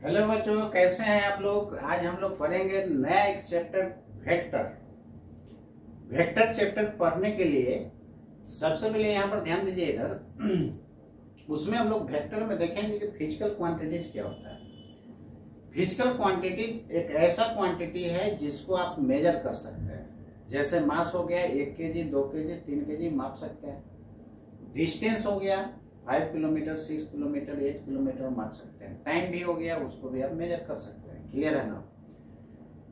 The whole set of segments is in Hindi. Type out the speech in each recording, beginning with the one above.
हेलो बच्चों, कैसे हैं आप लोग। आज हम लोग पढ़ेंगे नया एक चैप्टर वेक्टर। वेक्टर चैप्टर पढ़ने के लिए सबसे पहले यहाँ पर ध्यान दीजिए इधर। उसमें हम लोग वेक्टर में देखेंगे कि फिजिकल क्वांटिटीज क्या होता है। फिजिकल क्वांटिटी एक ऐसा क्वांटिटी है जिसको आप मेजर कर सकते हैं। जैसे मास हो गया 1 kg, 2 kg, 3 kg माप सकते हैं। डिस्टेंस हो गया 5 किलोमीटर, 6 किलोमीटर, 8 किलोमीटर माप सकते हैं। टाइम भी हो गया, उसको भी आप मेजर कर सकते हैं। क्लियर है ना।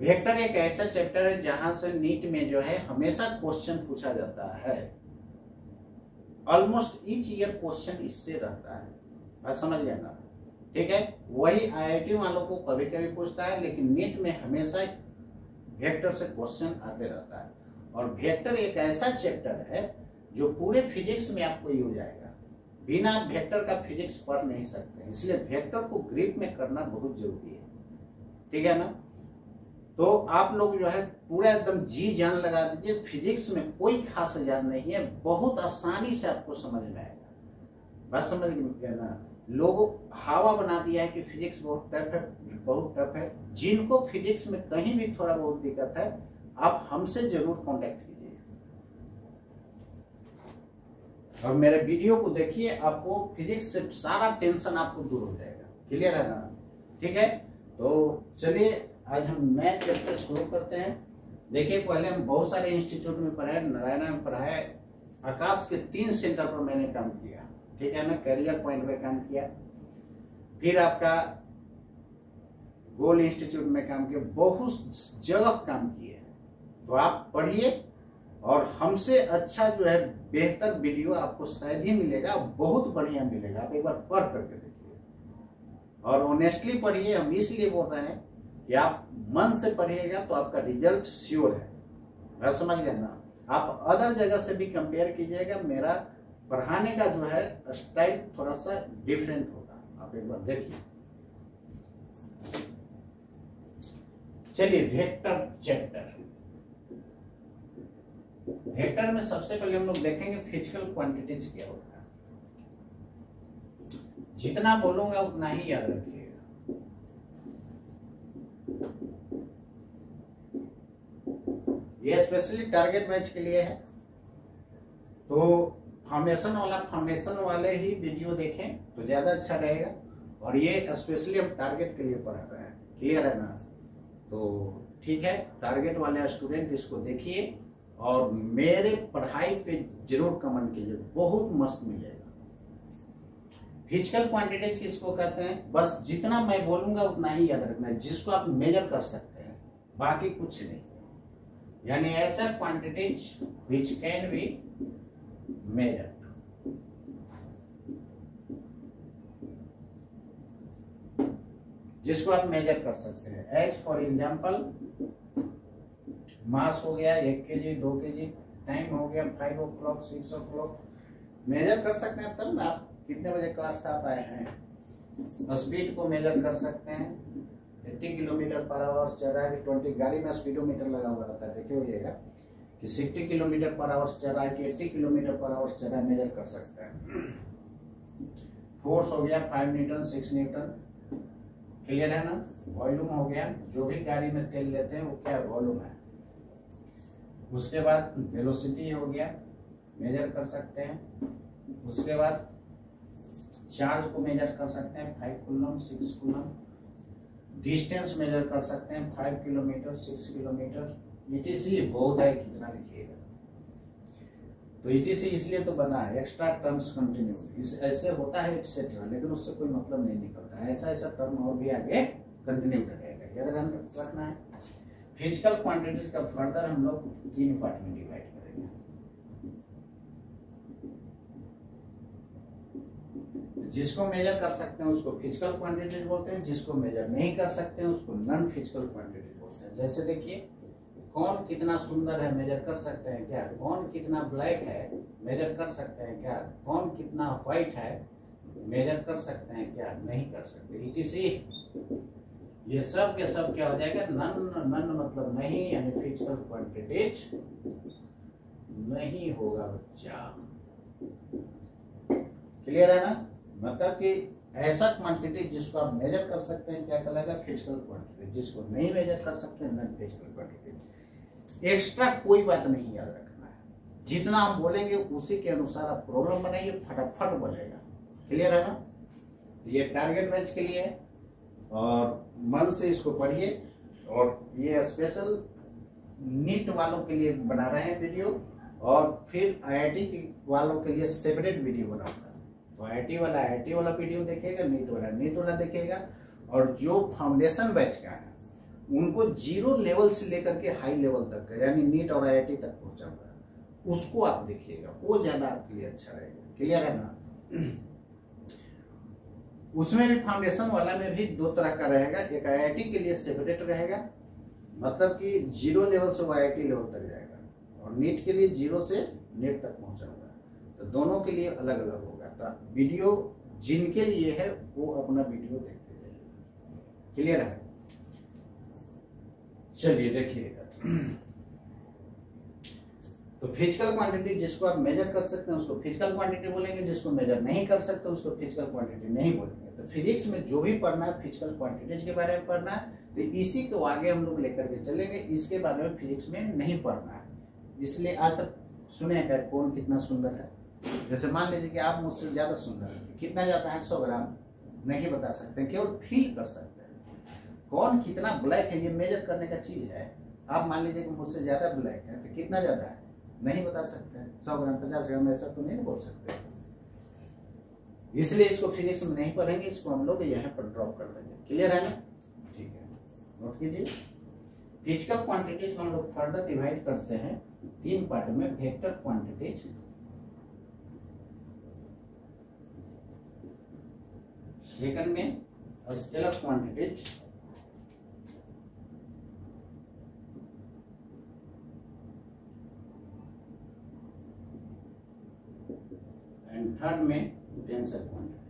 वेक्टर एक ऐसा चैप्टर है जहां से नीट में जो है हमेशा क्वेश्चन पूछा जाता है। ऑलमोस्ट ईच ईयर क्वेश्चन इससे रहता है। बात समझ गया ना। ठीक है, वही आईआईटी वालों को कभी कभी पूछता है, लेकिन नीट में हमेशा वेक्टर से क्वेश्चन आते रहता है। और वेक्टर एक ऐसा चैप्टर है जो पूरे फिजिक्स में आपको यूज आएगा। बिना वेक्टर का फिजिक्स पढ़ नहीं सकते, इसलिए वेक्टर को ग्रिप में करना बहुत जरूरी है। ठीक है ना। तो आप लोग जो है पूरा एकदम जी जान लगा दीजिए। फिजिक्स में कोई खास जान नहीं है, बहुत आसानी से आपको समझ में आएगा। बात समझ गए ना। लोगों हवा बना दिया है कि फिजिक्स बहुत टफ है, बहुत टफ है। जिनको फिजिक्स में कहीं भी थोड़ा बहुत दिक्कत है, आप हमसे जरूर कांटेक्ट कीजिए और मेरे वीडियो को देखिए। आपको फिजिक्स से सारा टेंशन आपको दूर हो जाएगा। क्लियर है ना। ठीक है, तो चलिए आज हम नया चैप्टर शुरू करते हैं। देखिए, पहले हम बहुत सारे इंस्टीट्यूट में पढ़ाए, नारायणा में पढ़ाए, आकाश के 3 सेंटर पर मैंने काम किया। ठीक है ना। कैरियर पॉइंट पे काम किया, फिर आपका गोल इंस्टीट्यूट में काम किया, बहुत जगह काम किए। तो आप पढ़िए और हमसे अच्छा जो है बेहतर वीडियो आपको शायद ही मिलेगा, बहुत बढ़िया मिलेगा। आप एक बार पढ़ करके देखिए और ऑनेस्टली पढ़िए। हम इसलिए बोल रहे हैं कि आप मन से पढ़िएगा तो आपका रिजल्ट श्योर है। समझ गए ना। आप अदर जगह से भी कंपेयर कीजिएगा। मेरा पढ़ाने का जो है स्टाइल थोड़ा सा डिफरेंट होगा, आप एक बार देखिए। चलिए, वेक्टर चैप्टर। वेक्टर में सबसे पहले हम लोग देखेंगे फिजिकल क्वांटिटीज क्या होता है। जितना बोलूंगा उतना ही याद रखिएगा। ये स्पेशली टारगेट बैच के लिए है, तो फाउंडेशन वाले ही वीडियो देखें तो ज्यादा अच्छा रहेगा। और ये स्पेशली हम टारगेट के लिए पढ़ा रहे हैं। क्लियर है ना। तो ठीक है, टारगेट वाले स्टूडेंट इसको देखिए और मेरे पढ़ाई पे जरूर कमेंट कीजिए, बहुत मस्त मिलेगा। फिजिकल क्वांटिटीज किसको कहते हैं? बस जितना मैं बोलूंगा उतना ही याद रखना है, जिसको आप मेजर कर सकते हैं, बाकी कुछ नहीं। यानी ऐसा quantities which can be measure. जिसको आप मेजर कर सकते हैं। एज फॉर एग्जाम्पल, मास हो गया 1 kg, 2 kg, टाइम हो गया 5 o'clock, 6 o'clock। मेजर कर सकते हैं तब ना आप कितने बजे क्लास का आप आए हैं। स्पीड को मेजर कर सकते हैं। 80 किलोमीटर पर आवर चल रहा है, 20 गाड़ी में स्पीडोमीटर लगा हुआ रहता है, देखिए होइएगा कि 60 किलोमीटर पर आवर चल रहा है कि 80 किलोमीटर पर आवर चल रहा है, मेजर कर सकते हैं। फोर्स हो गया 5 न्यूटन, 6 न्यूटन। क्लियर है ना। वॉल्यूम हो गया, जो भी गाड़ी में तेल लेते हैं वो क्या वॉल्यूम है। उसके बाद वेलोसिटी हो गया, मेजर कर सकते हैं। उसके बाद चार्ज को मेजर कर सकते हैं, 5 कूलम, 6 कूलम। डिस्टेंस मेजर कर सकते हैं, 5 किलोमीटर, 6 किलोमीटर। ईटीसी बहुत है, कितना लिखिएगा। तो ईटीसी इसलिए तो बना है, एक्स्ट्रा टर्म्स कंटिन्यू। इस ऐसे होता है एक्सेट्रा, लेकिन उससे कोई मतलब नहीं निकलता है। ऐसा ऐसा टर्म और भी आगे कंटिन्यू करेगा, याद रखना है। फिजिकल क्वांटिटीज का फर्दर हम लोग 3 पार्ट में डिवाइड करेंगे। जिसको मेजर कर सकते हैं उसको फिजिकल क्वांटिटीज बोलते हैं, जिसको मेजर नहीं कर सकते हैं उसको नॉन फिजिकल क्वांटिटीज बोलते हैं। जैसे देखिए, कौन कितना सुंदर है, मेजर कर सकते हैं क्या? कौन कितना ब्लैक है, मेजर कर सकते हैं क्या? कौन कितना व्हाइट है, मेजर कर सकते हैं क्या? नहीं कर सकते। ईटीसी ये सब के सब क्या हो जाएगा? नन मतलब नहीं, यानी फिजिकल क्वांटिटीज नहीं होगा बच्चा। क्लियर है ना। मतलब कि ऐसा क्वांटिटी जिसको आप मेजर कर सकते हैं क्या कहलाएगा, फिजिकल क्वांटिटी। जिसको नहीं मेजर कर सकते नॉन फिजिकल क्वांटिटी। एक्स्ट्रा कोई बात नहीं याद रखना है, जितना हम बोलेंगे उसी के अनुसार आप प्रॉब्लम बनाइए, फटाफट बनेगा। क्लियर है ना? ये टारगेट बैच के लिए है और मन से इसको पढ़िए। और ये स्पेशल नीट वालों के लिए बना रहे हैं वीडियो, और फिर आईआईटी वालों के लिए सेपरेट वीडियो बनाऊंगा। तो आईआईटी वाला वीडियो देखेगा, नीट वाला देखेगा। और जो फाउंडेशन बैच का है उनको 0 लेवल से लेकर के हाई लेवल तक का, यानी नीट और आईआईटी तक पहुंचाऊंगा, उसको आप देखिएगा, वो ज्यादा आपके लिए अच्छा रहेगा। क्लियर है ना? उसमें भी फाउंडेशन वाला में भी 2 तरह का रहेगा। एक आईआईटी के लिए सेपरेट रहेगा, मतलब कि 0 लेवल से वो आईआईटी लेवल तक जाएगा, और नीट के लिए 0 से नेट तक पहुंचाऊंगा। तो दोनों के लिए अलग अलग होगा। तो वीडियो जिनके लिए है वो अपना वीडियो देखते जाइए। क्लियर है? चलिए देखिएगा। तो फिजिकल क्वांटिटी जिसको आप मेजर कर सकते हैं उसको फिजिकल क्वांटिटी बोलेंगे, जिसको मेजर नहीं कर सकते उसको फिजिकल क्वांटिटी नहीं बोलेंगे। तो फिजिक्स में जो भी पढ़ना है फिजिकल क्वांटिटीज के बारे में पढ़ना है, तो इसी को आगे हम लोग लेकर के चलेंगे। इसके बारे में फिजिक्स में नहीं पढ़ना है, इसलिए आज तक सुने क्या कौन कितना सुंदर है। जैसे मान लीजिए कि आप मुझसे ज्यादा सुंदर है, कितना जाता है 100 ग्राम नहीं बता सकते, केवल फील कर सकते हैं। कौन कितना ब्लैक है ये मेजर करने का चीज है। आप मान लीजिए कि मुझसे ज्यादा ब्लैक है तो कितना ज्यादा है नहीं बता सकते हैं। 100 ग्राम 50 ग्राम ऐसा तो नहीं बोल सकते, इसलिए इसको फिजिक्स में नहीं पढ़ेंगे, इसको हम लोग यहाँ पर ड्रॉप कर देंगे। क्लियर है ना? ठीक है, नोट कीजिए। फिजिकल क्वांटिटीज को हम लोग फर्दर डिवाइड करते हैं 3 पार्ट में। वेक्टर क्वांटिटीज, सेकंड में स्केलर क्वांटिटीज, एंड थर्ड में टेंसर क्वांटिटी।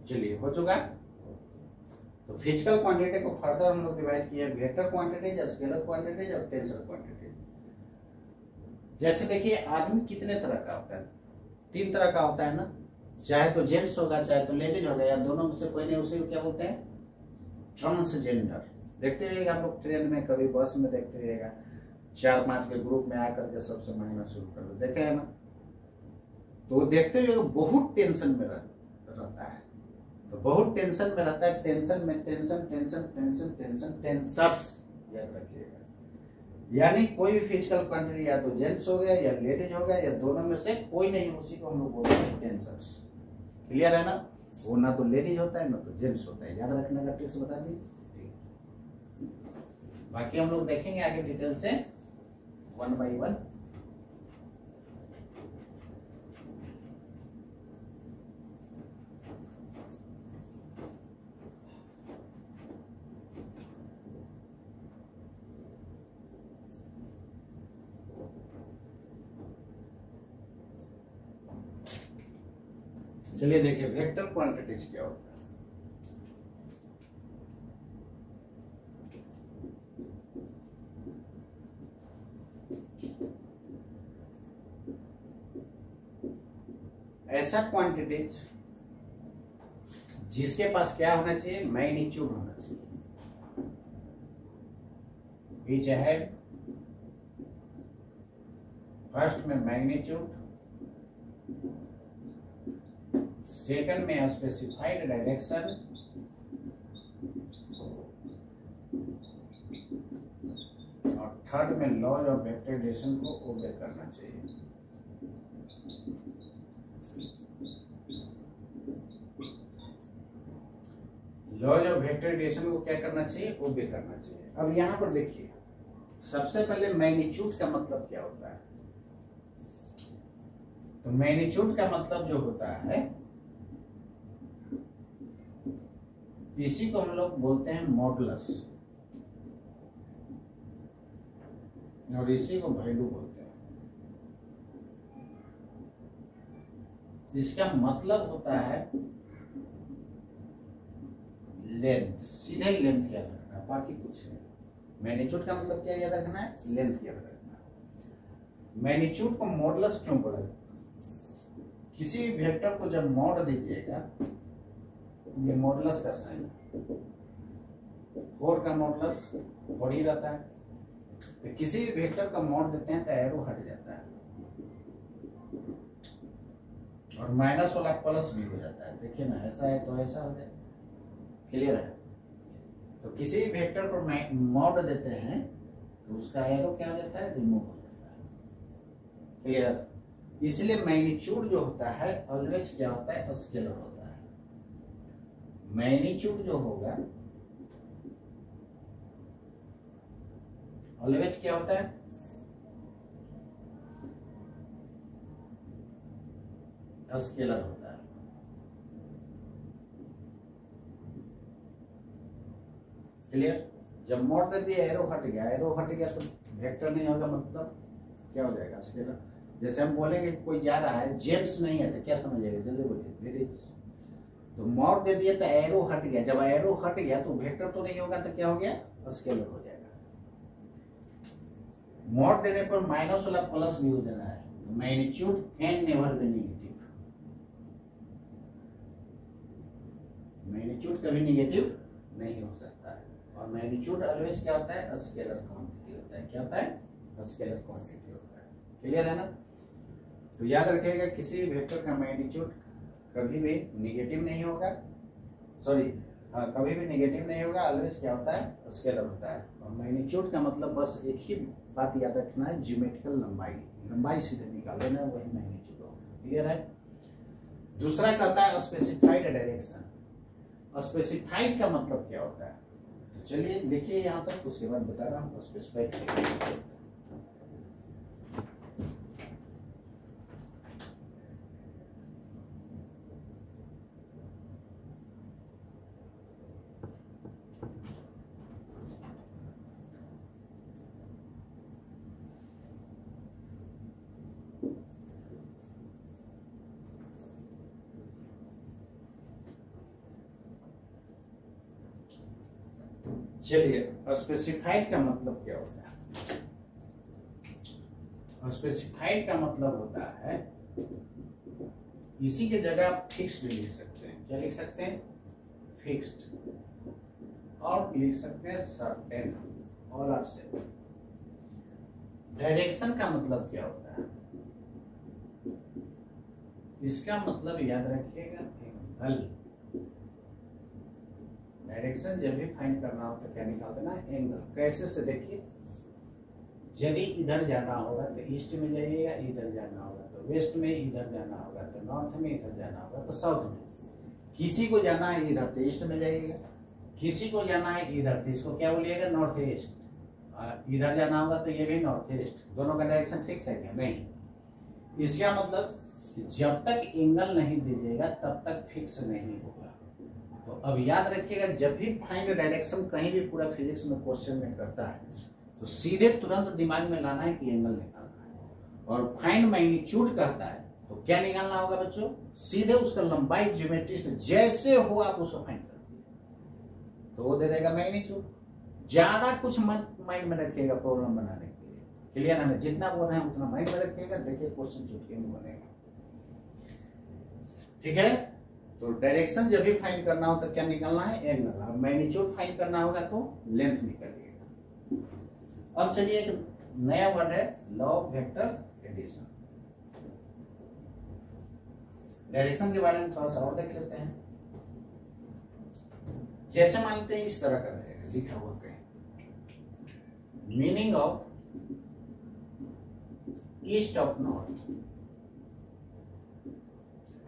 चलिए हो चुका। तो फिजिकल क्वांटिटी को फर्दर हम लोग डिवाइड किया वेक्टर क्वांटिटीज, स्केलर क्वांटिटीज और टेंसर क्वांटिटी। जैसे देखिए आदमी कितने तरह का होता है, 3 तरह का होता है ना, चाहे तो जेंट्स होगा चाहे तो लेडीज होगा, या दोनों में से कोई नहीं, उसे क्या बोलते हैं, ट्रांसजेंडर। देखते हुए आप लोग ट्रेन में कभी बस में देखते हुएगा 4-5 के ग्रुप में आकर के सबसे मांगना शुरू कर दो, देखे है ना? तो देखते हुए बहुत टेंशन में रहता है, तो बहुत टेंशन में रहता है। टेंशन में tension tension tension tension tensors याद रखिएगा। यानी कोई भी फिजिकल क्वांटिटी या तो जेंट्स हो गया या लेडीज हो गया या दोनों में से कोई नहीं, उसी को हम लोग बोलते हैं टेंसर्स। क्लियर है ना? वो ना तो लेडीज होता है ना तो जेंट्स होता है, याद रखने का ट्रिक्स बता दी। बाकी हम लोग देखेंगे आगे डिटेल से 1 by 1। चलिए देखिए वेक्टर क्वांटिटीज क्या होता है। ऐसा क्वांटिटीज जिसके पास क्या होना चाहिए, मैग्नीट्यूड होना चाहिए। बीच अहेड, फर्स्ट में मैग्नीट्यूड, सेकंड में स्पेसिफाइड डायरेक्शन, और थर्ड में लॉज ऑफ वेक्टराइजेशन को ओबे करना चाहिए। लॉज ऑफ वेक्टराइजेशन को क्या करना चाहिए, ओबे करना चाहिए। अब यहां पर देखिए सबसे पहले मैग्नीट्यूड का मतलब क्या होता है। तो मैग्नीट्यूड का मतलब जो होता है इसी को हम लोग बोलते हैं मॉडुलस, और इसी को वैल्यू बोलते हैं। इसका मतलब होता है लेंथ, सीधे लेंथ याद रखना, बाकी कुछ नहीं। मैग्नीट्यूड का मतलब क्या याद रखना है? लेंथ याद रखना है। मैग्नीट्यूड को मॉडुलस क्यों बोला जाता है? किसी भी वेक्टर को जब मॉड दीजिएगा, ये मॉडुलस का साइन, 4 का मॉडुलस 4 ही रहता है, तो किसी भी वेक्टर का मॉड देते हैं तो एरो हट जाता है और माइनस वाला प्लस भी हो जाता है। देखिए ना, ऐसा है तो ऐसा हो जाए। क्लियर है? तो किसी भी वेक्टर पर मॉड देते हैं तो उसका एरो क्या हो जाता है? रिमूव हो जाता है। क्लियर? इसलिए मैग्नीट्यूड जो होता है ऑलवेज क्या होता है? स्केलर होता है। मैग्नीट्यूड जो होगा ऑलवेज क्या होता है? स्केलर होता है। क्लियर? जब मॉड दे दिया, एरो हट गया, एरो हट गया तो वेक्टर नहीं होगा, मतलब क्या हो जाएगा? स्केलर। जैसे हम बोलेंगे कोई जा रहा है, जेंट्स नहीं है, तो क्या समझिएगा? जल्दी बोलिए। लेडीज। तो मॉड दे दिया तो एरो हट गया, जब एरो हट गया तो वेक्टर तो नहीं होगा, तो क्या हो गया? स्केलर हो जाएगा। मॉड देने पर माइनस वाला प्लस भी हो जाना है, तो magnitude can never be negative. Magnitude कभी नेगेटिव नहीं हो सकता है। और मैग्नीट्यूड ऑलवेज क्या होता है? स्केलर क्वांटिटी होता है। क्या होता है? स्केलर क्वांटिटी होता है। क्लियर है ना? तो याद रखिएगा, किसी वेक्टर का मैग्नीट्यूड कभी भी नेगेटिव नहीं होगा, सॉरी हाँ, कभी भी नेगेटिव नहीं होगा, ऑलवेज क्या होता है? स्केलर होता है। और मैग्नीट्यूड का मतलब बस एक ही बात याद रखना है, ज्योमेट्रिकल लंबाई, लंबाई सीधे निकाल देना, वही मैग्नीट्यूड होगा। क्लियर है? दूसरा कहता है स्पेसिफाइड डायरेक्शन। स्पेसिफाइड का मतलब क्या होता है? तो चलिए देखिए यहाँ तक, उसके बाद बता रहा हूँ स्पेसिफाइड। चलिए, स्पेसिफाइड का मतलब क्या होता है? स्पेसिफाइड का मतलब होता है, इसी के जगह आप फिक्स्ड लिख सकते हैं। क्या लिख सकते हैं? फिक्स्ड। और लिख सकते हैं certain, all are same. Direction का मतलब क्या होता है? इसका मतलब याद रखिएगा, एंगल। डायरेक्शन जब भी फाइंड करना हो तो क्या निकाल देना? एंगल। कैसे से देखिए, यदि इधर जाना होगा तो ईस्ट में जाइएगा, इधर जाना होगा तो वेस्ट में, इधर जाना होगा तो नॉर्थ में, इधर जाना होगा तो साउथ में। किसी को जाना है इधर तो ईस्ट में जाइएगा, किसी को जाना है इधर तो इसको क्या बोलिएगा? North east. इधर जाना होगा तो ये भी नॉर्थ ईस्ट। दोनों का डायरेक्शन फिक्स है क्या? नहीं। इसका मतलब जब तक एंगल नहीं दीजिएगा तब तक फिक्स नहीं होगा। तो अब याद रखिएगा, जब भी फाइंड डायरेक्शन कहीं भी पूरा फिजिक्स में क्वेश्चन में करता है तो सीधे तुरंत दिमाग में लाना है कि एंगल निकालना है। और फाइंड मैग्नीट्यूड कहता है तो क्या निकालना होगा बच्चों? सीधे उसका लंबाई ज्योमेट्री से जैसे हो आप उसको फाइंड कर दिए तो वो दे देगा मैग्नीट्यूड। ज्यादा कुछ मत माइंड में रखिएगा प्रॉब्लम बनाने के लिए। क्लियर है? जितना बोल रहे हैं उतना माइंड में रखिएगा, देखिए क्वेश्चन चुटकी में बनेगा। ठीक है? तो डायरेक्शन जब भी फाइंड करना हो तो क्या निकालना है? एंगल। और मैग्नीट्यूड फाइंड करना होगा तो लेंथ निकालिएगा। अब चलिए एक नया वर्ड है, law of vector addition. Direction के बारे में थोड़ा सा और देख लेते हैं। जैसे मानते हैं इस तरह का रहेगा, लिखा हुआ कहीं, meaning of east of north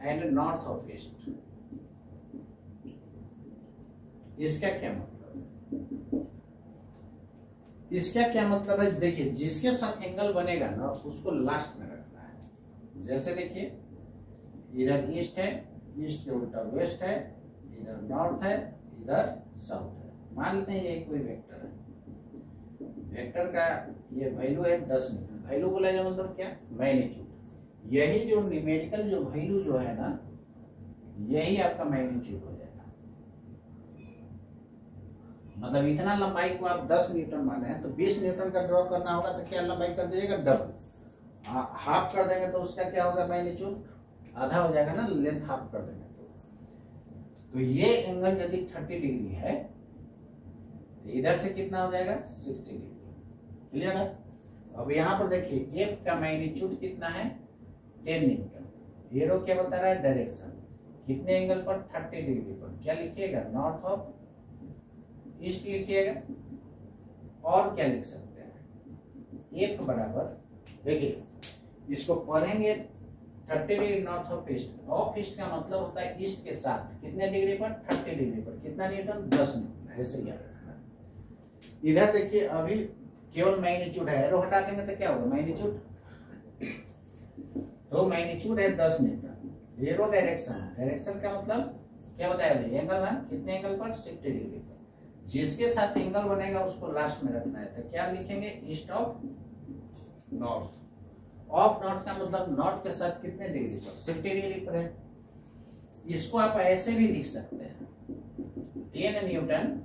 and north of east. इसका क्या मतलब? इसका क्या मतलब है? देखिए, जिसके साथ एंगल बनेगा ना उसको लास्ट में रखना है। जैसे देखिए, इधर ईस्ट है, ईस्ट के उल्टा वेस्ट है, इधर नॉर्थ है, इधर साउथ है। मान लेते हैं ये कोई वेक्टर है, वेक्टर का ये वैल्यू है 10 मीटर। वैल्यू बोला जाए मतलब क्या? मैग्नीट्यूड। यही जो न्यूमेरिकल जो वैल्यू जो है ना, यही आपका मैग्नीट्यूड हो जाएगा। मतलब इतना लंबाई को आप 10 न्यूटन माने हैं तो 20 न्यूटन का ड्रॉ करना होगा तो क्या लंबाई कर दीजिएगा, डबल। हाफ कर देंगे तो उसका क्या होगा, मैग्नीट्यूड आधा हो जाएगा ना, लेंथ हाफ कर देंगे तो ये एंगल यदि 30 डिग्री है तो इधर से कितना हो जाएगा, 60 डिग्री। क्लियर है? अब यहाँ पर देखिए एफ का मैग्नीट्यूड कितना है, 10 न्यूटन। एरो क्या बता रहा है, डायरेक्शन कितने एंगल पर, 30 डिग्री पर। क्या लिखिएगा, नॉर्थ ऑफ ईस्ट लिखिएगा। और क्या लिख सकते हैं, एफ बराबर, देखिए इसको पढ़ेंगे 30 degree north of east. Of east का मतलब होता है ईस्ट के साथ कितने डिग्री पर, 30 डिग्री पर। कितना न्यूटन, 10 न्यूटन। ऐसे याद रखना। इधर देखिए अभी केवल मैग्नीट्यूड है, एरो हटा देंगे तो क्या होगा, मैग्नीट्यूड, तो मैग्नीट्यूड है 10 न्यूटन। एरो डायरेक्शन, डायरेक्शन का मतलब क्या बताया भाई, एंगल है कितने एंगल पर, 60 डिग्री पर। जिसके साथ एंगल बनेगा उसको लास्ट में रखना है। तो क्या लिखेंगे, east of north. Of north का मतलब नॉर्थ के साथ कितने डिग्री पर, 60 डिग्री पर है। इसको आप ऐसे भी लिख सकते हैं, 10 न्यूटन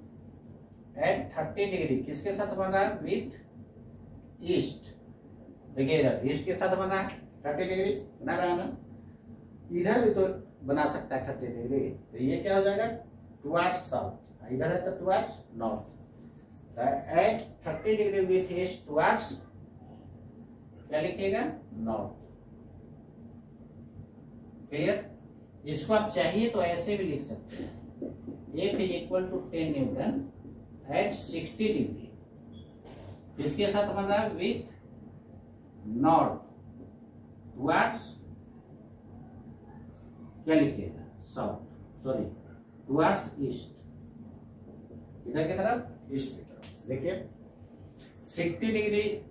एट 30 डिग्री किसके साथ बन रहा है, विथ ईस्ट। देखिए इधर ईस्ट के साथ बना है 30 डिग्री, बना रहा है ना। इधर भी तो बना सकता है 30 डिग्री, तो ये क्या हो जाएगा, टुवर्ड्स साउथ। इधर है तो towards north. At 30 degree with east towards क्या लिखिएगा, नॉर्थ। क्लियर? इसको आप चाहिए तो ऐसे भी लिख सकते हैं, F is equal to 10 newton at 60 degree किसके साथ बन रहा है, विथ नॉर्थ टुवर्ड्स क्या लिखिएगा, साउथ, सॉरी टुवर्ड्स ईस्ट। इधर की तरफ, ईस्ट की तरफ। देखिए 60 डिग्री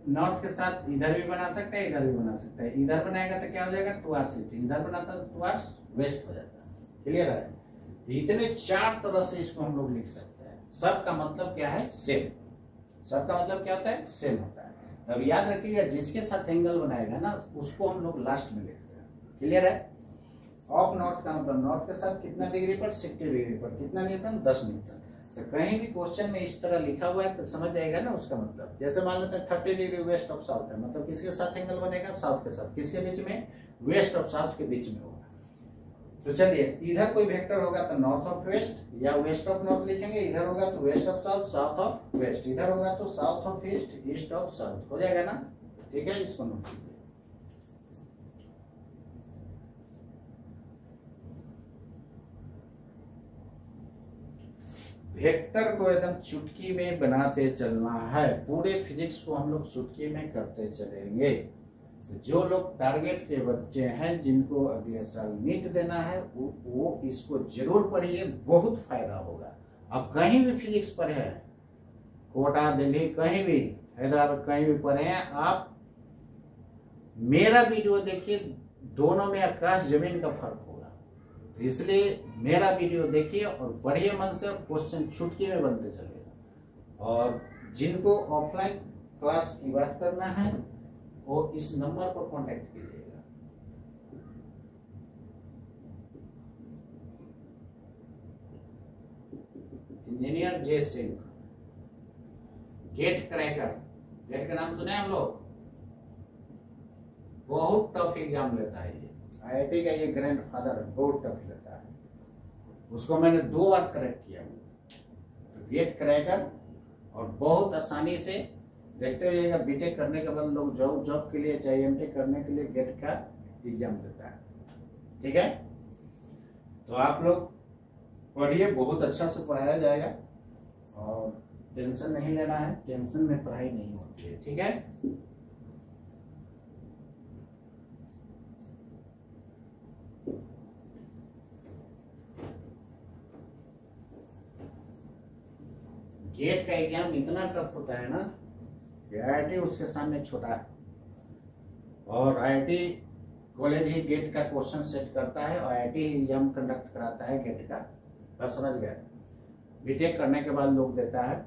नॉर्थ के साथ इधर भी बना सकते हैं, इधर भी बना सकते हैं। इधर बनाएगा तो क्या हो जाएगा, टुवर्ड्स ईस्ट। इधर बनाता तो टुवर्ड्स वेस्ट हो जाता है। क्लियर है? इतने 4 तरह से इसको हम लोग लिख सकते हैं। सबका मतलब क्या है, सेम। सबका मतलब क्या होता है, सेम होता है। तब याद रखिएगा जिसके साथ एंगल बनाएगा ना उसको हम लोग लास्ट में लिखते हैं। क्लियर है? ऑफ नॉर्थ का मतलब नॉर्थ के साथ कितना डिग्री पर, 60 डिग्री पर। कितना न्यूटन, 10 न्यूटन। तो कहीं भी क्वेश्चन में इस तरह लिखा हुआ है तो समझ जाएगा ना उसका मतलब। जैसे मान लेते हैं 30 डिग्री वेस्ट ऑफ साउथ है, मतलब किसके साथ एंगल बनेगा, साउथ के साथ। किसके बीच में, वेस्ट ऑफ साउथ के बीच में होगा। तो चलिए इधर कोई वेक्टर होगा तो नॉर्थ ऑफ वेस्ट या वेस्ट ऑफ नॉर्थ लिखेंगे। इधर होगा तो west of south, south of west. इधर होगा तो south of east, east of south. हो जाएगा ना? ठीक है, इसको नोट कीजिए। वेक्टर को एकदम चुटकी में बनाते चलना है। पूरे फिजिक्स को हम लोग चुटकी में करते चलेंगे। तो जो लोग टारगेट के बच्चे हैं जिनको अगले साल नीट देना है वो इसको जरूर पढ़िए, बहुत फायदा होगा। अब कहीं भी फिजिक्स पढ़े हैं, कोटा, दिल्ली, कहीं भी, हैदराबाद, कहीं भी पढ़े हैं आप, मेरा वीडियो देखिए, दोनों में आकाश जमीन का फर्क होगा। इसलिए मेरा वीडियो देखिए और पढ़िए मन से, क्वेश्चन चुटकी में बनते चलेगा। और जिनको ऑफलाइन क्लास की बात करना है वो इस नंबर पर कांटेक्ट कीजिएगा। इंजीनियर जे सिंह, गेट क्रैकर। गेट का नाम सुने हम लोग? बहुत टफ एग्जाम लेता है ये। IIT का ये ग्रैंडफादर है, बहुत टफ लेता है। उसको मैंने 2 बार करेक्ट किया। तो गेट क्रैकर, और बहुत आसानी से देखते हुए बीटेक करने के बाद लोग जॉब के लिए चाहे एमटेक करने के लिए गेट का एग्जाम देता है। ठीक है, तो आप लोग पढ़िए, बहुत अच्छा से पढ़ाया जाएगा और टेंशन नहीं लेना है। टेंशन में पढ़ाई नहीं होती है। ठीक है, गेट का एग्जाम इतना टफ होता है ना कि IIT उसके सामने छोटा है। और IIT कॉलेज ही गेट का क्वेश्चन सेट करता है और IIT ही एग्जाम कंडक्ट कराता है गेट का। बस समझ गए? बीटेक करने के बाद लोग देता है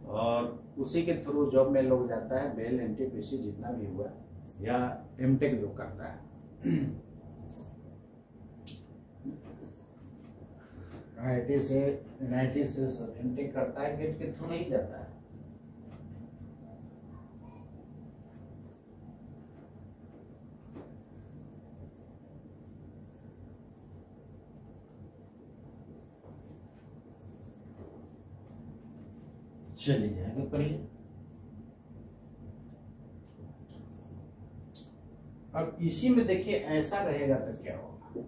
और उसी के थ्रू जॉब में लोग जाता है। बेल, NTPC जितना भी हुआ या एमटेक जो करता है, IIT से NIT से एमटेक करता है, गेट के थ्रू नहीं जाता है। चलिए आगे पढ़िए। अब इसी में देखिए ऐसा रहेगा तो क्या होगा,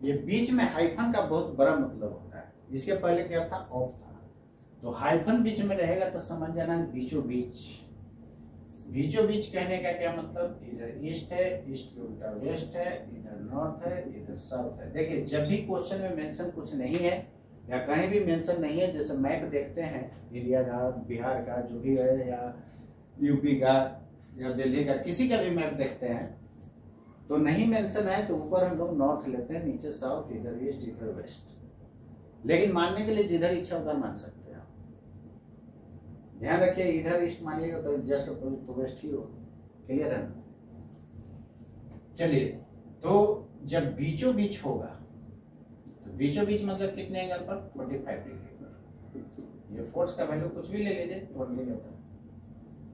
ये बीच में हाइफन का बहुत बड़ा मतलब होता है। इसके पहले क्या था, ऑफ था, तो हाइफन बीच में रहेगा तो समझ जाना बीचों बीच। बीचों बीच कहने का क्या मतलब, इधर ईस्ट है, ईस्ट के उल्टा वेस्ट है, इधर नॉर्थ है, इधर साउथ है। देखिए जब भी क्वेश्चन में मेंशन कुछ नहीं है या कहीं भी मेंशन नहीं है, जैसे मैप देखते हैं इंडिया का, बिहार का जो भी है, या यूपी का या दिल्ली का, किसी का भी मैप देखते हैं तो नहीं मेंशन है तो ऊपर हम लोग नॉर्थ लेते हैं, नीचे साउथ, इधर ईस्ट, इधर वेस्ट। लेकिन मानने के लिए जिधर इच्छा उधर मान सकते हैं। ध्यान रखिए इधर ईस्ट मानिएगा तो जस्ट तो वेस्ट ही हो। क्लियर है ना। चलिए, तो जब बीचों बीच होगा तो बीचों बीच मतलब कितने एंगल पर, 45 डिग्री पर। ये फोर्स का वैल्यू कुछ भी ले लीजिए, 20 न्यूटन।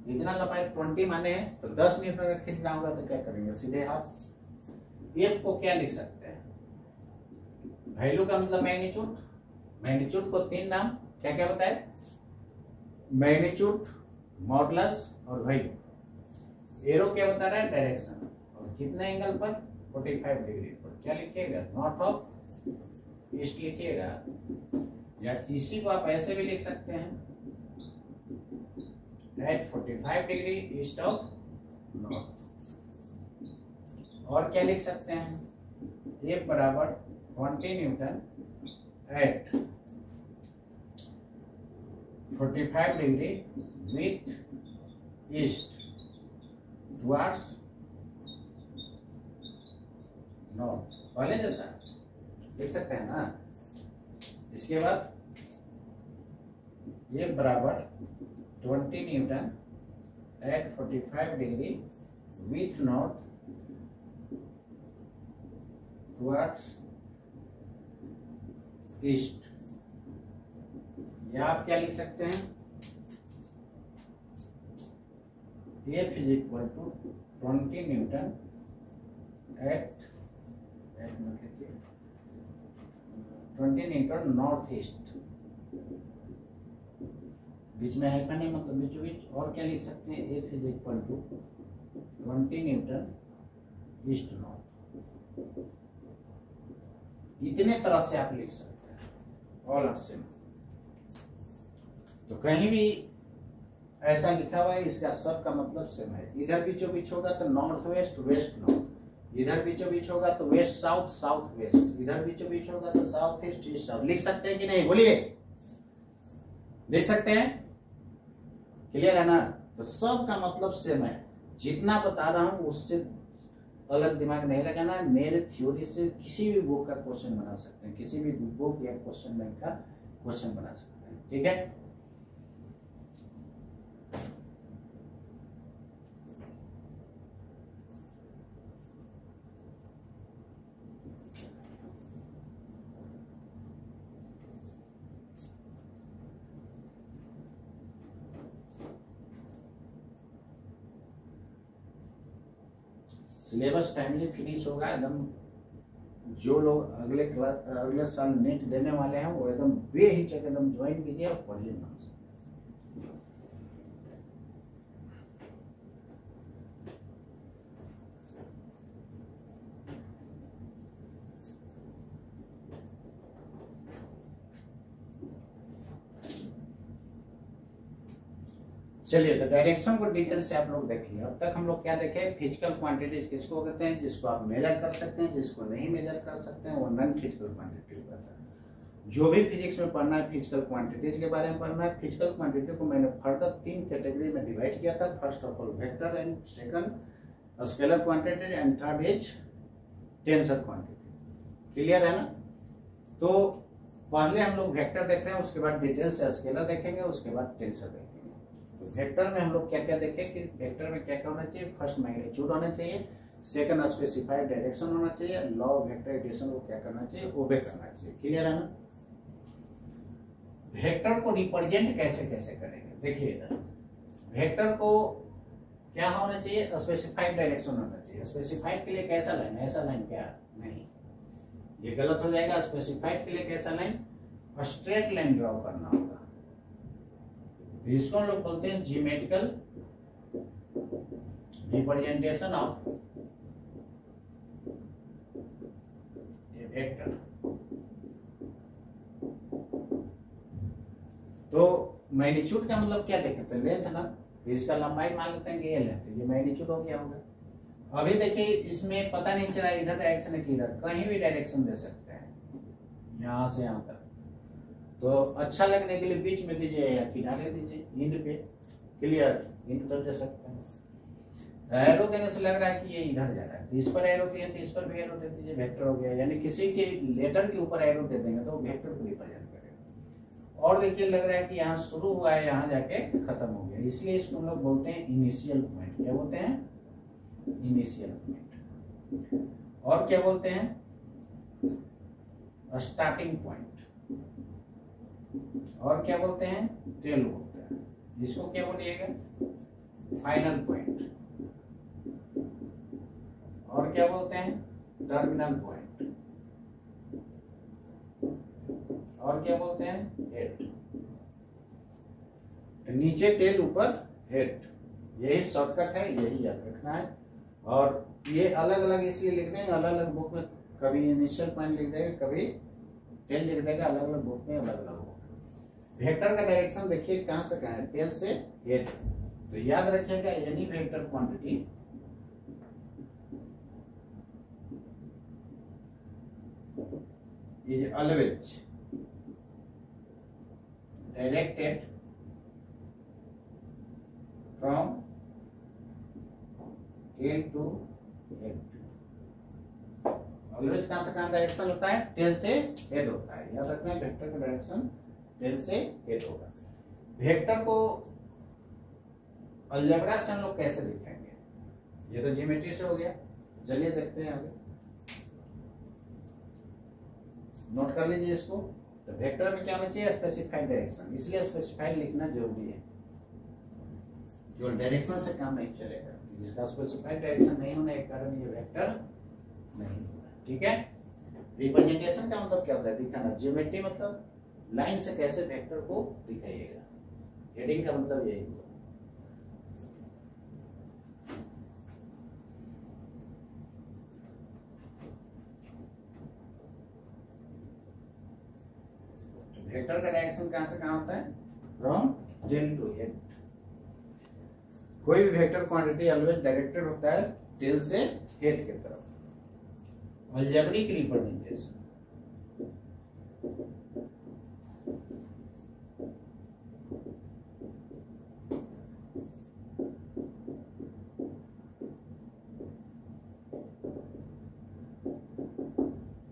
इतना लंबाई 20 माने हैं तो 10 न्यूटन का खींचना होगा तो क्या करेंगे, सीधे हाथ। एफ को क्या लिख सकते हैं, वैल्यू का मतलब मैग्नीट्यूड। मैग्नीट्यूड को 3 नाम क्या क्या बताए, मैग्नीट्यूड, मॉडुलस और वैल्यू। एरो क्या बता रहा है, डायरेक्शन, और कितने एंगल पर, 45 डिग्री पर। क्या लिखिएगा, नॉर्थ ऑफ ईस्ट लिखिएगा, या इसी को आप ऐसे भी लिख सकते हैं, at 45 degree east of north. और क्या लिख सकते हैं, F बराबर 20 newton at 45 degree with east towards north. पहले जैसा लिख सकते हैं ना। इसके बाद ये बराबर 20 newton at 45 degree with north towards east. या आप क्या लिख सकते हैं, F is equal to 20 newton at 20 newton north east. बीच में है नहीं, मतलब बीचों बीच। और क्या लिख सकते हैं, F is equal to 20 newton east north. इतने तरह से आप लिख सकते हैं, ऑल आर सेम। तो कहीं भी ऐसा लिखा हुआ है, इसका सब का मतलब सेम है। इधर बीचों बीच होगा तो नॉर्थ वेस्ट, वेस्ट नॉर्थ। इधर बीचों बीच होगा तो वेस्ट साउथ, साउथ वेस्ट। इधर बीचों बीच होगा तो साउथ ईस्ट, ईस्ट साउथ। लिख सकते हैं कि नहीं, बोलिए, लिख सकते हैं। क्लियर है ना। तो सब का मतलब सेम है। जितना बता रहा हूं उससे अलग दिमाग नहीं लगाना। मेरे थ्योरी से किसी भी बुक का क्वेश्चन बना सकते हैं, किसी भी बुक या क्वेश्चन बैंक का क्वेश्चन बना सकते हैं। ठीक है। सिलेबस टाइमली फिनिश होगा एकदम। जो लोग अगले साल नेट देने वाले हैं वो एकदम बेहिचक एकदम ज्वाइन कीजिए और पढ़िए मन से। चलिए, तो डायरेक्शन को डिटेल से आप लोग देखिए। अब तक हम लोग क्या देखे, फिजिकल क्वांटिटीज किसको कहते हैं, जिसको आप मेजर कर सकते हैं, जिसको नहीं मेजर कर सकते हैं वो नॉन फिजिकल क्वांटिटी कहता है। जो भी फिजिक्स में पढ़ना है फिजिकल क्वांटिटीज के बारे में पढ़ना है। फिजिकल क्वांटिटी को मैंने फर्दर 3 कैटेगरी में डिवाइड किया था। First of all vector, and second scalar quantity, and third is tensor quantity. Clear है ना। तो पहले हम लोग वेक्टर देख रहे हैं, उसके बाद डिटेल से स्केलर देखेंगे, उसके बाद टेंसर देखेंगे। तो वेक्टर में हम लोग क्या क्या देखें कि वेक्टर में क्या क्या होना चाहिए। फर्स्ट मैग्नीट्यूड होना चाहिए, सेकंड स्पेसिफाइड डायरेक्शन होना चाहिए, लॉ ऑफ वेक्टर एडिशन को क्या करना चाहिए, ओबे करना चाहिए। क्लियर है ना। वेक्टर को रिप्रेजेंट कैसे कैसे करेंगे, देखिए इधर वेक्टर को क्या होना चाहिए, स्पेसिफाइड डायरेक्शन होना चाहिए। स्पेसिफाइड के लिए कैसा लाइन, ऐसा लाइन क्या, नहीं ये गलत हो जाएगा। स्पेसिफाइड के लिए कैसा लाइन, स्ट्रेट लाइन ड्रॉ करना होगा। तो इसको हम लोग बोलते हैं geometrical representation of A vector. तो मैग्नीट्यूड का मतलब क्या देखे थे, लेंथ ना, तो इसका लंबाई मान लेते हैं कि ये लेंथ, ये मैग्नीट्यूड हो गया होगा। अभी देखिए इसमें पता नहीं चला इधर डायरेक्शन है कि इधर, कहीं भी डायरेक्शन दे सकते हैं, यहाँ से यहाँ तक। तो अच्छा लगने के लिए बीच में दीजिए या किनारे दीजिए, इंड पे। क्लियर, इंड पर दे सकते हैं। एरो देने से लग रहा है कि ये इधर जा रहा है, तो इस पर एरो दिए, तो इस पर भी एरो दे दीजिए, वेक्टर हो गया। यानी किसी के लेटर के ऊपर एरो दे देंगे तो वेक्टर को रिप्रेजेंट करेगा। और देखिए लग रहा है कि यहाँ शुरू हुआ है, यहाँ जाके खत्म हो गया, इसलिए इसको हम लोग बोलते हैं इनिशियल पॉइंट। क्या बोलते हैं, इनिशियल पॉइंट। और क्या बोलते हैं, स्टार्टिंग पॉइंट। और क्या बोलते हैं, टेल बोलते हैं। इसको क्या बोलिएगा, फाइनल पॉइंट। और क्या बोलते हैं, टर्मिनल पॉइंट। और क्या बोलते हैं, हेड। नीचे टेल, ऊपर हेड, यही शॉर्टकट है, यही याद रखना है। और ये अलग अलग इसलिए लिख देंगे, अलग अलग बुक में कभी इनिशियल पॉइंट लिख देगा, कभी टेल लिख देगा, अलग अलग बुक में अलग अलग होगा। वेक्टर का डायरेक्शन देखिए कहां से कहां है, टेल से हेड। तो याद रखिएगा any vector quantity is always directed from tail to head. Always कहां से कहां डायरेक्शन होता है, टेल से हेड होता है। याद रखना है वेक्टर का डायरेक्शन टेल से हेड होगा। वेक्टर को अलजेब्रा से हम लोग कैसे दिखाएंगे, ये तो ज्योमेट्री से हो गया। चलिए देखते हैं आगे, नोट कर लीजिए इसको। तो वेक्टर में क्या होना चाहिए, स्पेसिफाइड डायरेक्शन, इसलिए स्पेसिफाइड लिखना जरूरी है। केवल डायरेक्शन से काम नहीं चलेगा, जिसका स्पेसिफाइड डायरेक्शन नहीं होने के कारण ये वेक्टर नहीं होगा। ठीक है। रिप्रेजेंटेशन का मतलब क्या होता है, दिखाना। ज्योमेट्री मतलब लाइन से कैसे वेक्टर को दिखाइएगा। हेडिंग का मतलब यही हुआ। वेक्टर का डायरेक्शन कहां से कहां होता है, फ्रॉम टेल टू हेड। कोई भी वेक्टर क्वांटिटी ऑलवेज डायरेक्टेड होता है टेल से हेड की तरफ। अलजेब्रिक रिप्रेजेंटेशन,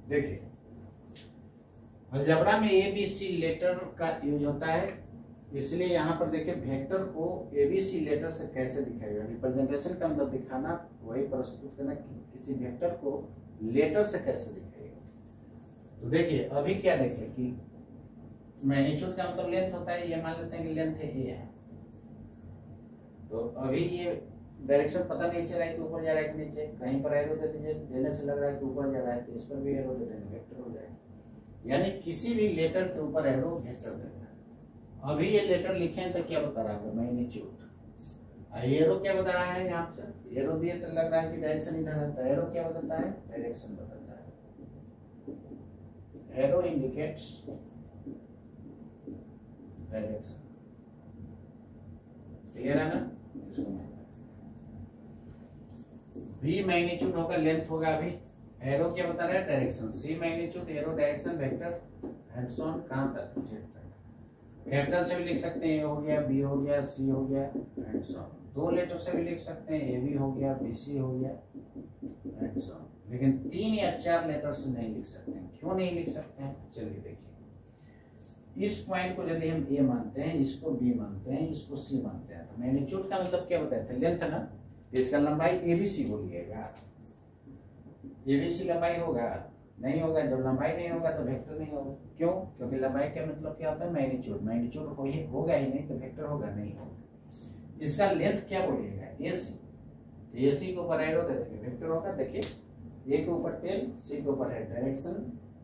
देखिए अलजेब्रा में एबीसी लेटर का यूज होता है, इसलिए यहाँ पर देखिए वेक्टर को एबीसी लेटर से कैसे दिखाएगा। रिप्रेजेंटेशन का मतलब दिखाना, वही प्रस्तुत करना कि किसी वेक्टर को लेटर से कैसे दिखाएगा। तो देखिए अभी क्या देखें कि मैग्नीट्यूड का मतलब लेंथ होता है, ये मान लेते हैं कि लेंथ ए है। तो अभी ये डायरेक्शन पता नहीं चल रहा है कि ऊपर जा रहा है कि नीचे, कहीं पर एरो दे दीजिए, देने से लग रहा है कि ऊपर जा रहा है, तो इस पर भी एरो दे देंगे, वेक्टर हो जाएगा। यानी किसी भी लेटर के ऊपर एरो वेक्टर देना है। अभी ये लेटर लिखे हैं तो क्या बता रहा है, मैग्नीट्यूड। एरो क्या बता रहा है, यहाँ पे एरो दिए तो लग रहा है कि डायरेक्शन इधर है, तो एरो क्या बताता है, डायरेक्शन बताता है। Arrow indicates direction. क्लियर है ना। इसको बी मैग्नीट्यूड होगा, लेंथ होगा। अभी एरो क्या बता रहा है, direction. See magnitude, arrow, direction, vector and so on, कहां तक, जेड तक। कैपिटल से भी लिख सकते हैं, ए हो गया, बी हो गया, सी हो गया एंड सो ऑन। दो लेटर से भी लिख सकते हैं, ए बी हो गया, बी सी हो गया एंड सो ऑन। लेकिन 3 या 4 लेटर से नहीं लिख सकते हैं। क्यों नहीं लिख सकते हैं? चलिए देखिए, इस पॉइंट को यदि हम ए मानते हैं, इसको बी मानते हैं, इसको सी मानते हैं, तो मैग्नीट्यूड का मतलब क्या बताए थे? लेंथ ना। इसका लंबाई एबीसी बोलिएगा। एबीसी लंबाई होगा? नहीं होगा। जब लंबाई नहीं होगा तो वेक्टर नहीं होगा। क्यों? क्योंकि लंबाई का मतलब क्या होता है? मैग्नीट्यूड। मैग्नीट्यूड होगा ही नहीं तो वेक्टर होगा नहीं होगा। इसका लेंथ क्या बोलिएगा? एसी। एसी के ऊपर एरो दे देंगे, वेक्टर होगा। देखिए, ए के ऊपर टेल, सी के ऊपर है डायरेक्शन,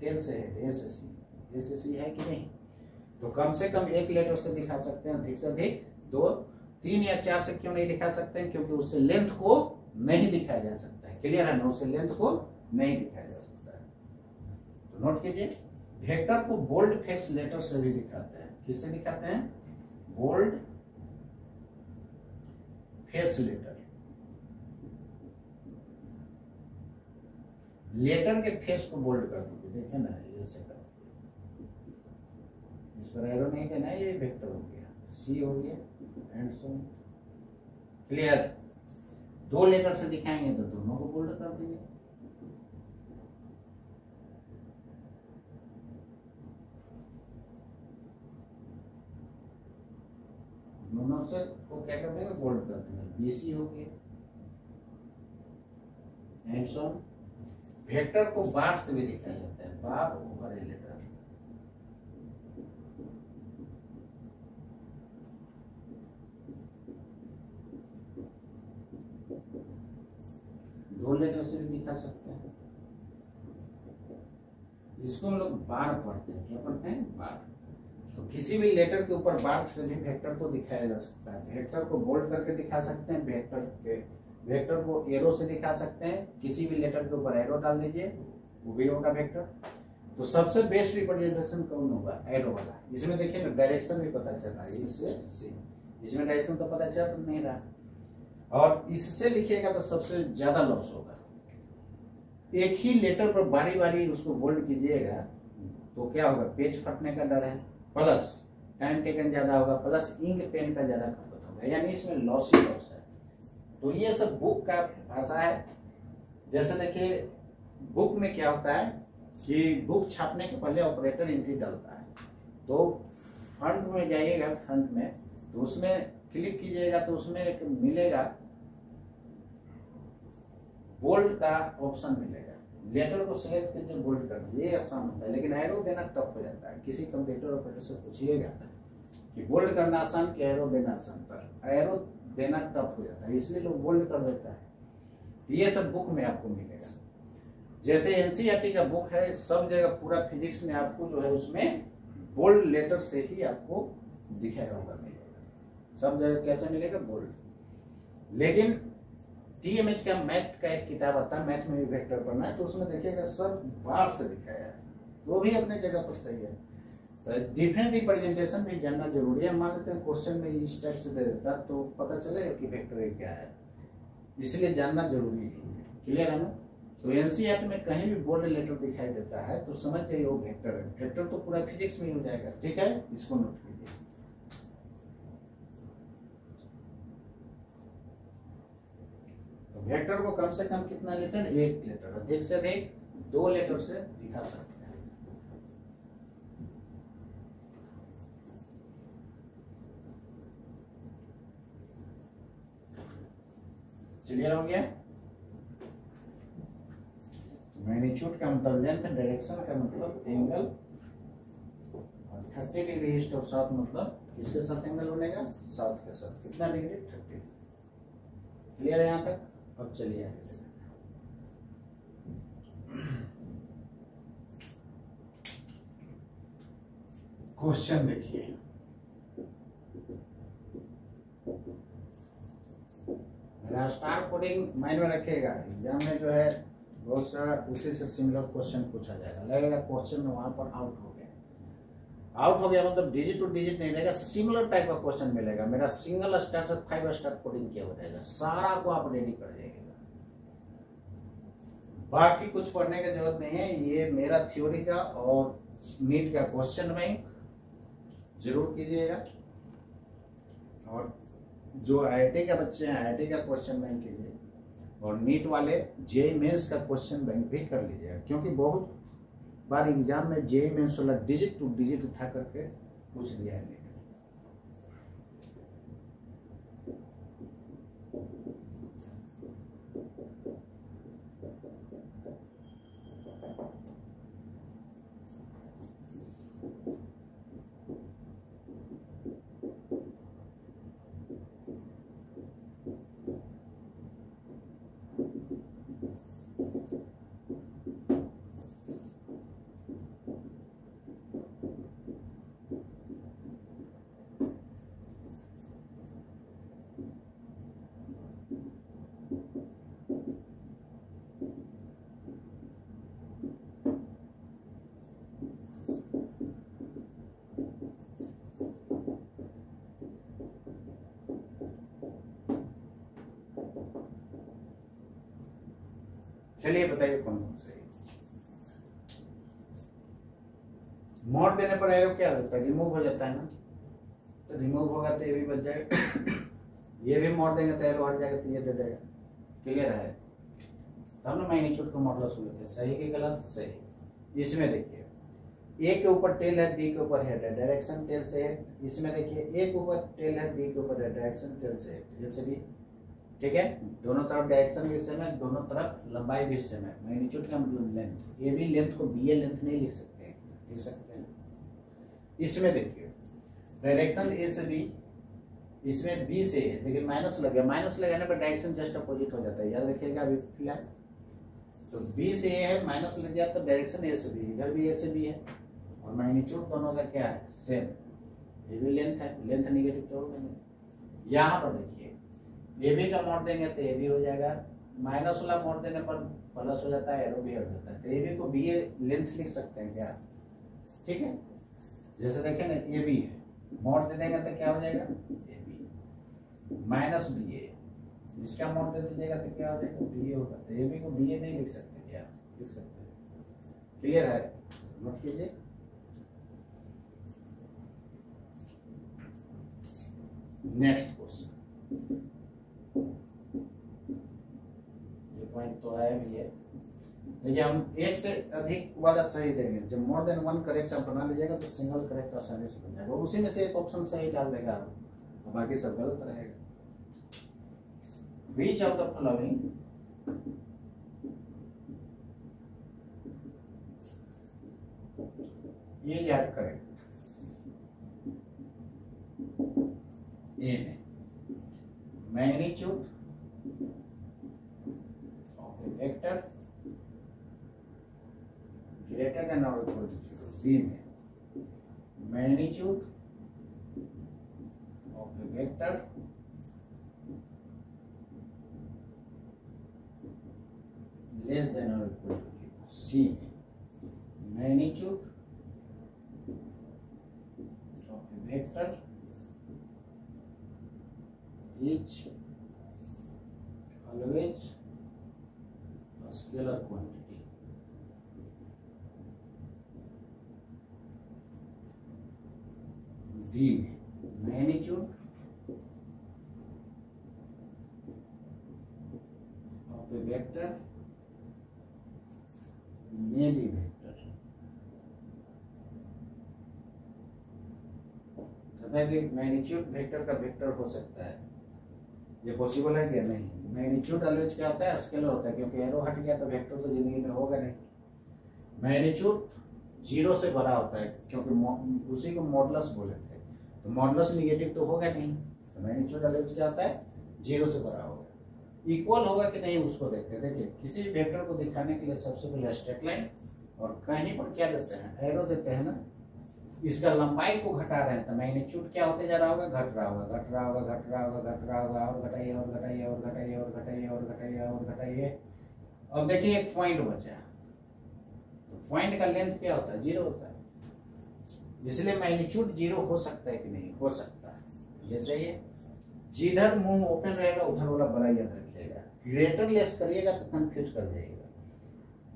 टेल से है एसएससी। एसएससी है कि नहीं? तो कम से कम एक लेटर से दिखा सकते हैं, अधिक से अधिक 2, 3 या 4 से क्यों नहीं दिखा सकते हैं? क्योंकि उससे लेंथ को नहीं दिखाया जा सकता है। क्लियर है ना? उससे लेंथ को नहीं दिखाया जा सकता है। तो नोट कीजिए, वेक्टर को बोल्ड फेस लेटर से भी दिखाते हैं। किससे दिखाते हैं? Bold face letter. लेटर के फेस को बोल्ड कर दीजिए। देखे ना, ऐसे कर, इस पर एरो नहीं देना, ये वेक्टर हो गया, सी हो गया एंड सो। क्लियर? 2 लेटर से दिखाएंगे तो दोनों को बोल्ड कर दीजिए। दोनों से को क्या कर देंगे? बोल्ड कर देंगे। बीसी हो गया एंड सो। वेक्टर को बार से भी दिखाया जाता है, बार ओवर ए लेटर। दो लेटर से भी दिखा सकते हैं। इसको हम लोग बार पढ़ते हैं। क्या पढ़ते हैं? बार। तो किसी भी लेटर के ऊपर बार से भी वेक्टर को दिखाया जा सकता है। वेक्टर को बोल्ड करके दिखा सकते हैं, वेक्टर को एरो से दिखा सकते हैं। किसी भी लेटर के ऊपर एरो डाल दीजिए, वो भी होगा वेक्टर। तो सबसे बेस्ट रिप्रेजेंटेशन कौन होगा? एरो वाला। इसमें देखिए ना, डायरेक्शन भी पता चल रहा है, इससे सी। इसमें डायरेक्शन तो पता चला तो नहीं रहा। और इससे लिखिएगा तो सबसे ज्यादा लॉस होगा। एक ही लेटर पर बारी बारी उसको बोल्ड कीजिएगा तो क्या होगा? पेज फटने का डर है, प्लस टाइम टेकन ज्यादा होगा, प्लस इंक पेन का ज्यादा खपत होगा, यानी इसमें लॉस ही लॉस है। तो ये सब बुक का भाषा है। जैसे देखिए, बुक में क्या होता है कि बुक छापने के पहले ऑपरेटर एंट्री डालता है। तो फ्रंट में जाइएगा, फ्रंट में तो उसमें क्लिक कीजिएगा तो उसमें एक मिलेगा, बोल्ड का ऑप्शन मिलेगा। लेटर को सिलेक्ट कीजिए, बोल्ड कर दीजिए, ये आसान होता है। लेकिन एरो देना टफ हो जाता है। किसी कंप्यूटर ऑपरेटर से पूछिएगा कि बोल्ड करना आसान कि एरो देना आसान, पर एरो देना टफ हो जाता है, इसलिए लोग बोल्ड कर देता है। ये सब बुक में आपको मिलेगा। जैसे एनसीईआरटी का बुक है, सब जगह पूरा फिजिक्स में आपको जो है उसमें बोल्ड लेटर से ही आपको दिखाया होगा, मिलेगा सब जगह। कैसे मिलेगा? बोल्ड। लेकिन टीएमएच का मैथ का एक किताब आता है, मैथ में भी वेक्टर पढ़ना है, तो उसमें देखिएगा सब बार से दिखाया है, वो भी अपने जगह पर सही है। डिफरेंट रिप्रेजेंटेशन भी जानना जरूरी है। मान लेते हैं क्वेश्चन में इस टाइप से दे देता तो पता चलेगा कि वेक्टर क्या है, इसलिए जानना जरूरी है। क्लियर है ना? तो एनसीईआरटी में कहीं भी बोल्ड लेटर दिखाई देता है तो समझ जाइए वो वेक्टर है। वेक्टर तो पूरा फिजिक्स में ही हो जाएगा। ठीक है, इसको नोट कीजिए। तो वेक्टर को कम से कम कितना लेटर? 1 लेटर, अधिक से अधिक 2 लेटर से दिखा सकते हैं। क्लियर हो गया? मैग्नीट्यूड का मतलब लेंथ, डायरेक्शन का मतलब एंगल, और 30 डिग्री ईस्ट ऑफ साउथ मतलब किसके साथ एंगल बनेगा? साउथ के साथ। कितना डिग्री? 30। क्लियर है यहाँ तक? अब चलिए आगे देखते हैं। क्वेश्चन देखिए, स्टार कोडिंग माइंड में रखिएगा। एग्जाम में जो है बहुत सारा उसी से सिमिलर क्वेश्चन पूछा जाएगा। लगेगा क्वेश्चन में वहां पर आउट हो गया, आउट हो गया मतलब डिजिट टू डिजिट नहीं रहेगा, सिमिलर टाइप का क्वेश्चन मिलेगा। मेरा सिंगल स्टार से 5 स्टार कोडिंग क्या हो जाएगा, सारा को आप रेडी कर जाइएगा। बाकी कुछ पढ़ने की जरूरत नहीं है। ये मेरा थ्योरी का और नीट का क्वेश्चन बैंक जरूर कीजिएगा, और जो आईआईटी के बच्चे हैं आईआईटी का क्वेश्चन बैंक कीजिए, और नीट वाले जेईई मेंस का क्वेश्चन बैंक भी कर लीजिएगा, क्योंकि बहुत बार एग्जाम में जेईई मेंस वाला डिजिट टू डिजिट उठा करके पूछ दिया है। चलिए बताइए कौन कौन से मोड देने पर एरो क्या होता है, रिमूव हो जाता है ना, तो रिमूव होगा तो ये भी बच जाएगा। ये भी मोड देंगे तो एरो हट जाएगा, तो ये दे देगा। क्लियर है? तब ना मैग्नीट्यूड को मॉडुलस बोलते हैं। सही की गलत? सही। इसमें देखिए ए के ऊपर टेल है, बी के ऊपर हेड है, डायरेक्शन टेल से हेड। इसमें देखिए ए के ऊपर टेल है, बी के ऊपर है, डायरेक्शन टेल से हेड। जैसे भी ठीक है, दोनों तरफ डायरेक्शन भी सेम है, दोनों तरफ लंबाई भी सेम है। मैग्नीट्यूड का मतलब लेंथ। ए बी लेंथ को बी ए लेंथ नहीं लिख सकते, लिख सकते हैं। इसमें देखिए डायरेक्शन ए से बी, इसमें बी से है, लेकिन माइनस लग गया। माइनस लगाने पर डायरेक्शन जस्ट अपोजिट हो जाता है, याद रखिएगा अभी फिलहाल। तो बी से ए है, माइनस लग गया तो डायरेक्शन ए से बी, इधर भी ए से बी है, और मैग्नीट्यूड दोनों का क्या है? सेम। ये भी लेंथ है, लेंथ निगेटिव तो होगा नहीं। यहाँ पर देखिए ए बी का मोड देंगे तो ए बी हो जाएगा, माइनस वाला मोड देने पर प्लस हो जाता है, एरो भी हट जाता है। तो ए बी को बी ए लेंथ लिख सकते हैं क्या? ठीक है, जैसे देखें ना ए बी है, मोड दे देंगे तो क्या हो जाएगा? ए बी माइनस बी ए। इसका मोड दे दीजिएगा तो क्या हो जाएगा? बी ए होगा। तो ए बी को बी ए नहीं लिख सकते क्या? लिख सकते हैं। क्लियर है? नोट कीजिए। नेक्स्ट क्वेश्चन, ये पॉइंट तो आया भी है। देखिए हम एक से अधिक वाला सही देंगे। जब मोर देन वन करेक्ट आप बना लीजिएगा तो सिंगल करेक्ट आसानी से बन जाएगा, उसी में से एक ऑप्शन सही डाल देगा आप, बाकी सब गलत रहेगा। Which of the following ये याद करें। ए में magnitude of A vector greater than और इक्वल टू 0। बी में magnitude of A vector less than और इक्वल टू 0। सी में magnitude of A vector is always a scalar quantity। D में magnitude of a vector may be vector। कहता है कि मैग्नीट्यूड वेक्टर का वेक्टर हो सकता है, ये पॉसिबल है क्या? नहीं। मैग्नीट्यूड ऑलवेज क्या होता है? स्केलर होता है, क्योंकि एरो हट गया तो वेक्टर तो जिंदगी में होगा नहीं। मैग्नीट्यूड 0 से बड़ा होता है, क्योंकि उसी को मॉडुलस बोले थे, तो मॉडुलस निगेटिव तो होगा नहीं, तो मैग्नीट्यूड ऑलवेज क्या होता है? 0 से बड़ा होगा। इक्वल होगा कि नहीं उसको देखते हैं। देखिए किसी भी वेक्टर को दिखाने के लिए सबसे पहले स्ट्रेट लाइन, और कहीं पर क्या देते हैं? एरो देते हैं ना। इसका लंबाई को घटा रहे हैं तो मैग्नीट्यूड क्या होते जा रहा होगा? घट रहा होगा, घट रहा होगा, घट रहा होगा, घट रहा होगा, और घटाइए और घटाइए और घटाइए और घटाइए और घटाइए और घटाइए। अब देखिए एक पॉइंट बचा, तो पॉइंट का लेंथ क्या होता है? 0 होता है, इसलिए मैग्नीट्यूड 0 हो सकता है कि नहीं? हो सकता है। ये सही है। जिधर मुंह ओपन रहेगा उधर वाला बड़ा याद रखिएगा, ग्रेटर लेस करिएगा तो कंफ्यूज कर जाइएगा।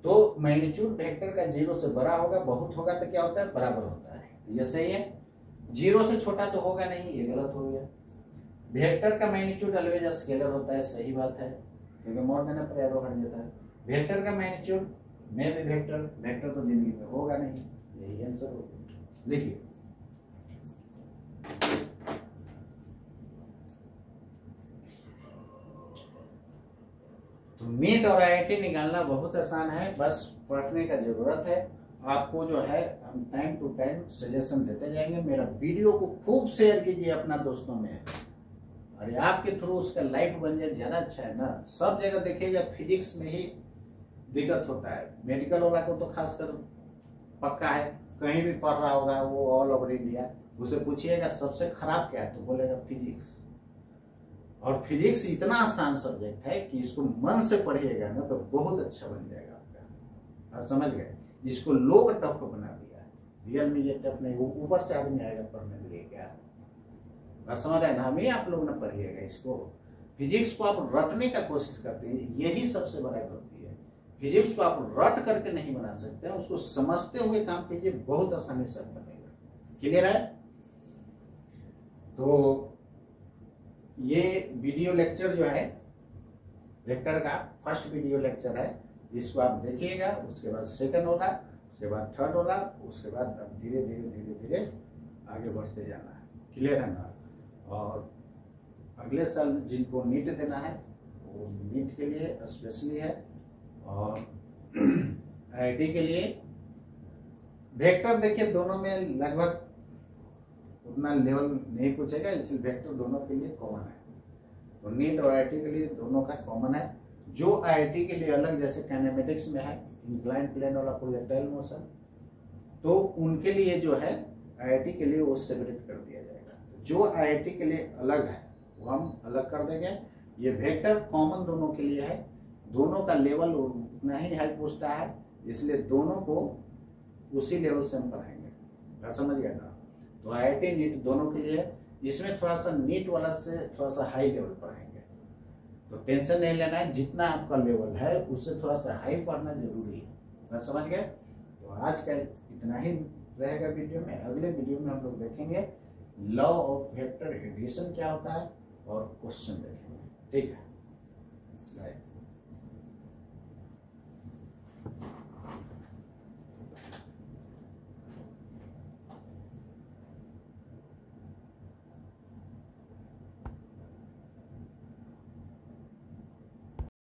तो मैग्नीट्यूड वेक्टर का 0 से बड़ा होगा, बहुत होगा तो क्या होता है? बराबर होता है। ये सही है। 0 से छोटा तो होगा नहीं, ये गलत हो गया। वेक्टर का मैग्नीट्यूड ऑलवेज स्केलर होता है, सही बात है। क्योंकि मोर देने पर एरो हट जाता है। वेक्टर का मैग्नीट्यूड में भी वेक्टर तो जिंदगी में होगा नहीं, यही आंसर होगा। देखिए तो नीट और आईआईटी निकालना बहुत आसान है, बस पढ़ने का जरूरत है। आपको जो है हम टाइम टू टाइम सजेशन देते जाएंगे। मेरा वीडियो को खूब शेयर कीजिए अपना दोस्तों में, और आपके थ्रू उसका लाइफ बन जाए, ज्यादा अच्छा है ना। सब जगह देखिएगा फिजिक्स में ही दिक्कत होता है, मेडिकल वाला को तो खासकर पक्का है, कहीं भी पढ़ रहा होगा वो ऑल ओवर इंडिया, उसे पूछिएगा सबसे खराब क्या है तो बोलेगा फिजिक्स। और फिजिक्स इतना आसान सब्जेक्ट है कि इसको मन से पढ़िएगा ना तो बहुत अच्छा बन जाएगा आपका। आप समझ गए, इसको लोग टफ बना दिया, रियल में ये टफ नहीं, ऊपर से आदमी आएगा पढ़ने के लिए क्या। बात समझ रहे हैं ना, हम ही आप लोग ना पढ़िएगा इसको। फिजिक्स को आप रटने का कोशिश करते हैं, यही सबसे बड़ा गलती है। फिजिक्स को आप रट करके नहीं बना सकते, उसको समझते हुए काम कीजिए, बहुत आसानी से बनेगा। क्लियर है? तो ये वीडियो लेक्चर जो है वेक्टर का फर्स्ट वीडियो लेक्चर है, इसको आप देखिएगा, उसके बाद सेकंड होगा, उसके बाद थर्ड होगा, उसके बाद अब धीरे धीरे आगे बढ़ते जाना है। क्लियर है ना? और अगले साल जिनको नीट देना है वो नीट के लिए स्पेशली है, और आईआईटी के लिए वेक्टर देखिए दोनों में लगभग उतना लेवल नहीं पूछेगा, इसलिए वेक्टर दोनों के लिए कॉमन है। तो नीट और आईआईटी के लिए दोनों का कॉमन है। जो आईआईटी के लिए अलग, जैसे काइनेमेटिक्स में है इंक्लाइंड प्लेन वाला प्रोजेक्टाइल मोशन, तो उनके लिए जो है आईआईटी के लिए वो सेपरेट कर दिया जाएगा। जो आईआईटी के लिए अलग है वो हम अलग कर देंगे। ये वेक्टर कॉमन दोनों के लिए है, दोनों का लेवल उतना ही हाई पूछता है, इसलिए दोनों को उसी लेवल से हम पढ़ाएंगे। समझ गया ना? तो आईआईटी नीट दोनों के लिए, इसमें थोड़ा सा नीट वाला से थोड़ा सा हाई लेवल पढ़ाएंगे, तो टेंशन नहीं लेना है, जितना आपका लेवल है उससे थोड़ा सा हाई पढ़ना जरूरी है। बात समझ गए? तो आज का इतना ही रहेगा वीडियो में। अगले वीडियो में हम लोग देखेंगे लॉ ऑफ वेक्टर एडिशन क्या होता है और क्वेश्चन देखेंगे। ठीक है, बाय।